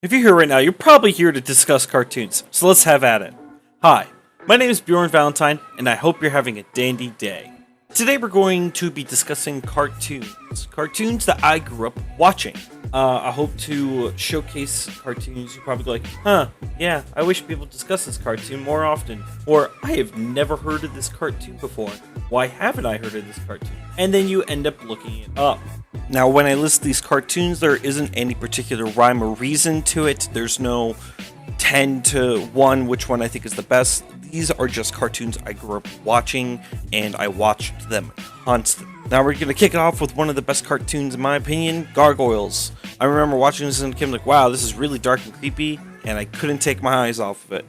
If you're here right now, you're probably here to discuss cartoons, so let's have at it. Hi, my name is Bjorns Valentine, and I hope you're having a dandy day. Today we're going to be discussing cartoons that I grew up watching. I hope to showcase cartoons you're probably like, yeah, I wish people discuss this cartoon more often. Or, I have never heard of this cartoon before. Why haven't I heard of this cartoon? And then you end up looking it up. Now, when I list these cartoons, there isn't any particular rhyme or reason to it. There's no 10 to 1, which one I think is the best. These are just cartoons I grew up watching, and I watched them constantly. Now we're going to kick it off with one of the best cartoons, in my opinion, Gargoyles. I remember watching this as a kid, like, wow, this is really dark and creepy, and I couldn't take my eyes off of it.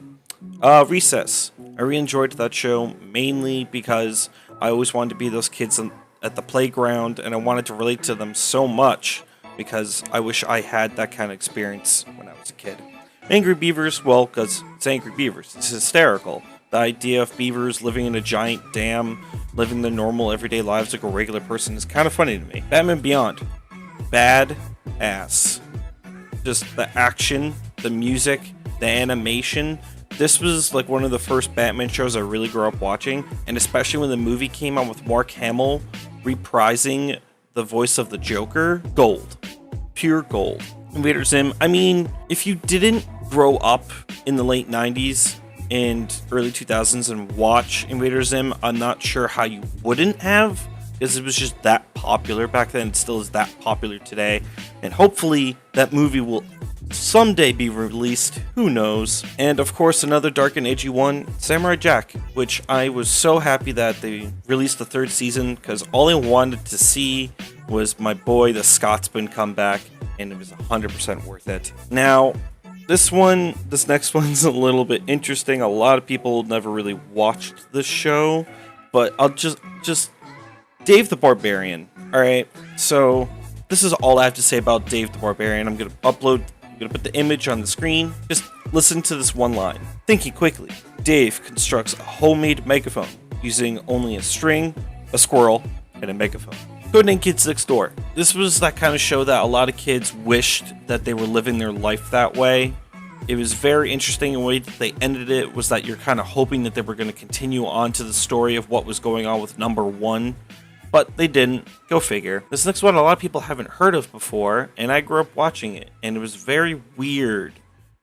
Recess. I really enjoyed that show, mainly because I always wanted to be those kids at the playground, and I wanted to relate to them so much, because I wish I had that kind of experience when I was a kid. Angry Beavers, well, because it's Angry Beavers. It's hysterical. The idea of beavers living in a giant dam, living their normal everyday lives like a regular person is kind of funny to me. Batman Beyond. Bad ass. Just the action, the music, the animation. This was like one of the first Batman shows I really grew up watching, and especially when the movie came out with Mark Hamill reprising the voice of the Joker. Gold. Pure gold. Invader Zim, I mean, if you didn't grow up in the late 90s and early 2000s and watch Invader Zim, I'm not sure how you wouldn't have, because it was just that popular back then. It still is that popular today, and hopefully that movie will someday be released, who knows. And of course, another dark and edgy one, Samurai Jack, which I was so happy that they released the third season, because all I wanted to see was my boy the Scotsman come back, and it was 100% worth it. Now, this next one's a little bit interesting. A lot of people never really watched the show, but I'll just Dave the Barbarian. Alright, so this is all I have to say about Dave the Barbarian. I'm gonna put the image on the screen. Just listen to this one line. Thinking quickly, Dave constructs a homemade megaphone using only a string, a squirrel, and a megaphone. Codename Kids Next Door. This was that kind of show that a lot of kids wished that they were living their life that way. It was very interesting. The way that they ended it was that you're kind of hoping that they were going to continue on to the story of what was going on with number one, but they didn't. Go figure. This next one a lot of people haven't heard of before, and I grew up watching it, and it was very weird,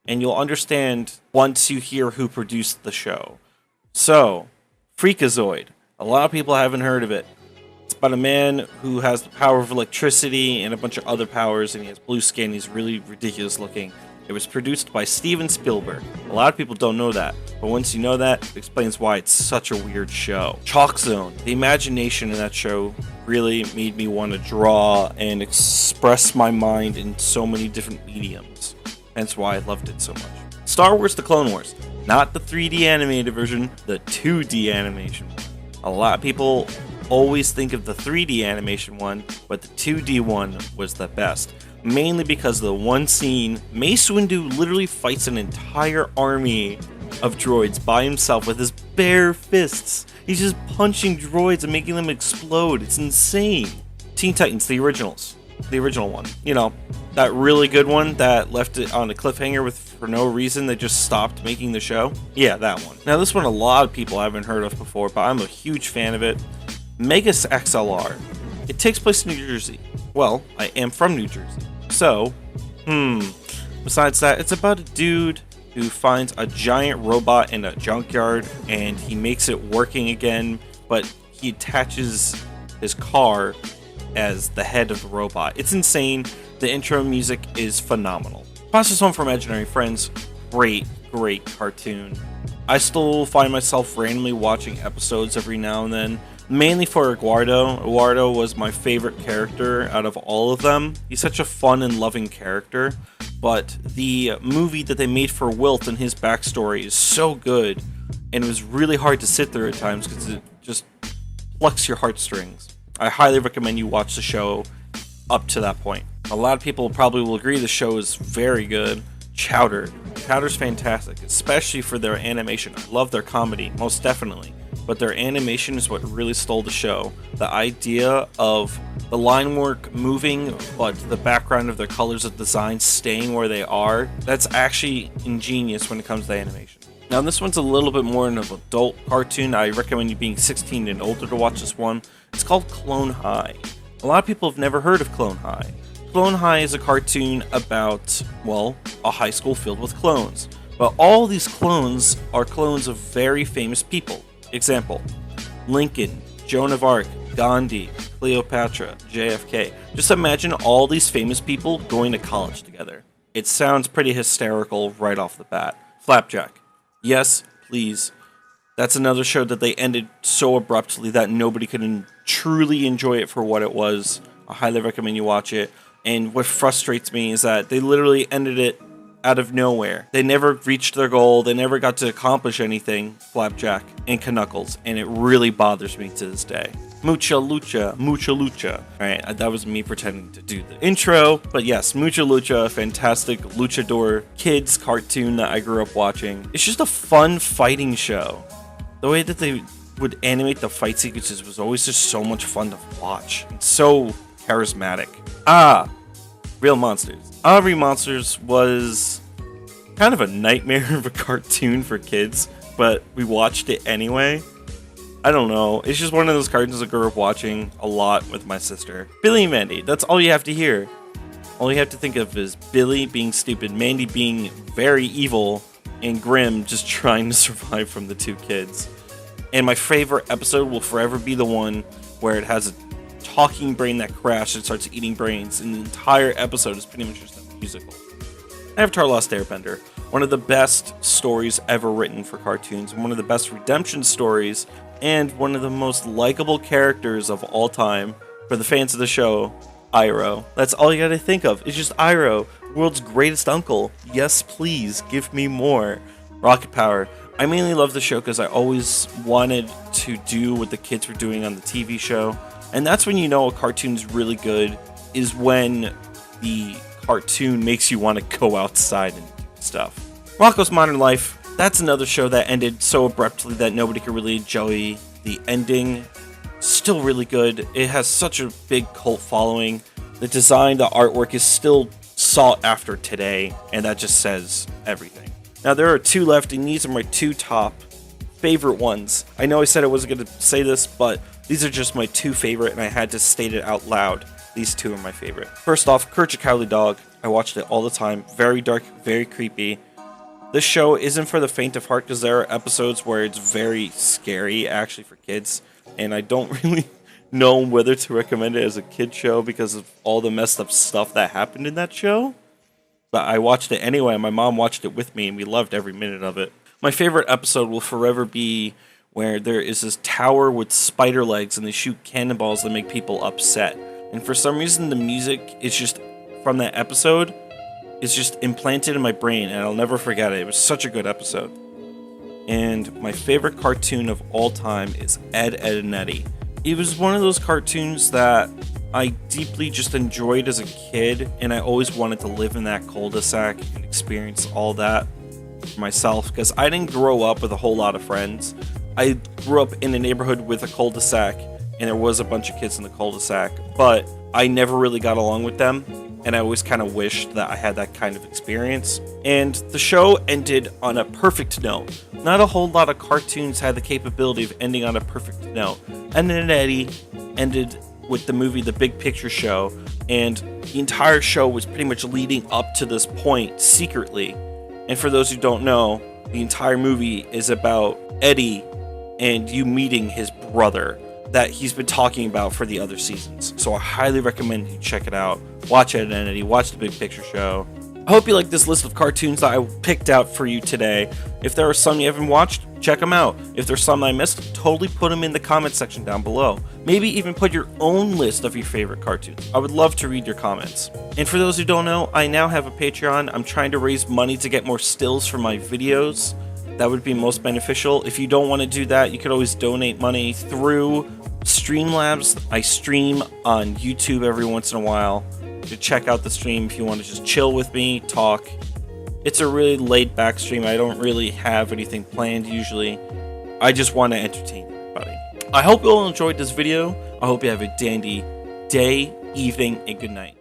and you'll understand once you hear who produced the show. So, Freakazoid. A lot of people haven't heard of it. It's about a man who has the power of electricity and a bunch of other powers, and he has blue skin. He's really ridiculous looking. It was produced by Steven Spielberg. A lot of people don't know that, but once you know that, it explains why it's such a weird show. Chalk Zone. The imagination in that show really made me want to draw and express my mind in so many different mediums. Hence why I loved it so much. Star Wars The Clone Wars. Not the 3D animated version, the 2D animation one. A lot of people always think of the 3D animation one, but the 2D one was the best. Mainly because of the one scene, Mace Windu literally fights an entire army of droids by himself with his bare fists. He's just punching droids and making them explode. It's insane. Teen Titans, the originals. The original one. You know, that really good one that left it on a cliffhanger for no reason. They just stopped making the show. Yeah, that one. Now, this one a lot of people haven't heard of before, but I'm a huge fan of it. Megas XLR. It takes place in New Jersey. Well, I am from New Jersey. So, besides that, it's about a dude who finds a giant robot in a junkyard, and he makes it working again, but he attaches his car as the head of the robot. It's insane. The intro music is phenomenal. Monsters Home for Imaginary Friends. Great cartoon. I still find myself randomly watching episodes every now and then, mainly for Eduardo. Eduardo was my favorite character out of all of them. He's such a fun and loving character, but the movie that they made for Wilt and his backstory is so good, and it was really hard to sit through at times because it just plucks your heartstrings. I highly recommend you watch the show up to that point. A lot of people probably will agree the show is very good. Chowder's fantastic, especially for their animation. I love their comedy, most definitely, but their animation is what really stole the show. The idea of the line work moving, but the background of their colors of design staying where they are, that's actually ingenious when it comes to animation. Now this one's a little bit more of an adult cartoon. I recommend you being 16 and older to watch this one. It's called Clone High. A lot of people have never heard of Clone High. Clone High is a cartoon about, well, a high school filled with clones. But all these clones are clones of very famous people. Example, Lincoln, Joan of Arc, Gandhi, Cleopatra, JFK. Just imagine all these famous people going to college together. It sounds pretty hysterical right off the bat. Flapjack. Yes, please. That's another show that they ended so abruptly that nobody could truly enjoy it for what it was. I highly recommend you watch it. And what frustrates me is that they literally ended it out of nowhere. They never reached their goal. They never got to accomplish anything, Flapjack and Knuckles, and it really bothers me to this day. Mucha Lucha, Mucha Lucha. Alright, that was me pretending to do the intro, but yes, Mucha Lucha, a fantastic luchador kids cartoon that I grew up watching. It's just a fun fighting show. The way that they would animate the fight sequences was always just so much fun to watch. It's so charismatic. Real Monsters. Real Monsters was kind of a nightmare of a cartoon for kids, but we watched it anyway. I don't know. It's just one of those cartoons I grew up watching a lot with my sister. Billy and Mandy. That's all you have to hear. All you have to think of is Billy being stupid, Mandy being very evil, and Grim just trying to survive from the two kids. And my favorite episode will forever be the one where it has a talking brain that crashed and starts eating brains, and the entire episode is pretty much just a musical. Avatar: Lost Airbender, one of the best stories ever written for cartoons, one of the best redemption stories, and one of the most likable characters of all time for the fans of the show, Iroh. That's all you gotta think of. It's just Iroh, world's greatest uncle. Yes, please, give me more. Rocket Power. I mainly love the show because I always wanted to do what the kids were doing on the TV show. And that's when you know a cartoon's really good, is when the cartoon makes you want to go outside and do stuff. Rocko's Modern Life, that's another show that ended so abruptly that nobody could really enjoy the ending. Still really good. It has such a big cult following. The design, the artwork is still sought after today, and that just says everything. Now there are two left, and these are my two top favorite ones. I know I said I wasn't going to say this, but these are just my two favorite, and I had to state it out loud. These two are my favorite. First off, Courage the Cowardly Dog. I watched it all the time. Very dark, very creepy. This show isn't for the faint of heart because there are episodes where it's very scary, actually, for kids. And I don't really know whether to recommend it as a kid show because of all the messed up stuff that happened in that show. But I watched it anyway. My mom watched it with me, and we loved every minute of it. My favorite episode will forever be where there is this tower with spider legs and they shoot cannonballs that make people upset. And for some reason, the music is just, from that episode, is just implanted in my brain, and I'll never forget it. It was such a good episode. And my favorite cartoon of all time is Ed, Edd and Eddy. It was one of those cartoons that I deeply just enjoyed as a kid, and I always wanted to live in that cul-de-sac and experience all that for myself, because I didn't grow up with a whole lot of friends. I grew up in a neighborhood with a cul-de-sac, and there was a bunch of kids in the cul-de-sac, but I never really got along with them, and I always kind of wished that I had that kind of experience. And the show ended on a perfect note. Not a whole lot of cartoons had the capability of ending on a perfect note. Ed, Edd and Eddy ended with the movie The Big Picture Show, and the entire show was pretty much leading up to this point secretly. And for those who don't know, the entire movie is about Eddie and you meeting his brother that he's been talking about for the other seasons. So I highly recommend you check it out. Watch Ed, Edd and Eddy, watch The Big Picture Show. I hope you like this list of cartoons that I picked out for you today. If there are some you haven't watched, check them out. If there's some I missed, totally put them in the comment section down below. Maybe even put your own list of your favorite cartoons. I would love to read your comments. And for those who don't know, I now have a Patreon. I'm trying to raise money to get more stills for my videos. That would be most beneficial. If you don't want to do that, you could always donate money through Streamlabs. I stream on YouTube every once in a while. You should check out the stream if you want to just chill with me, talk. It's a really laid back stream. I don't really have anything planned usually. I just want to entertain everybody. I hope you all enjoyed this video. I hope you have a dandy day, evening, and good night.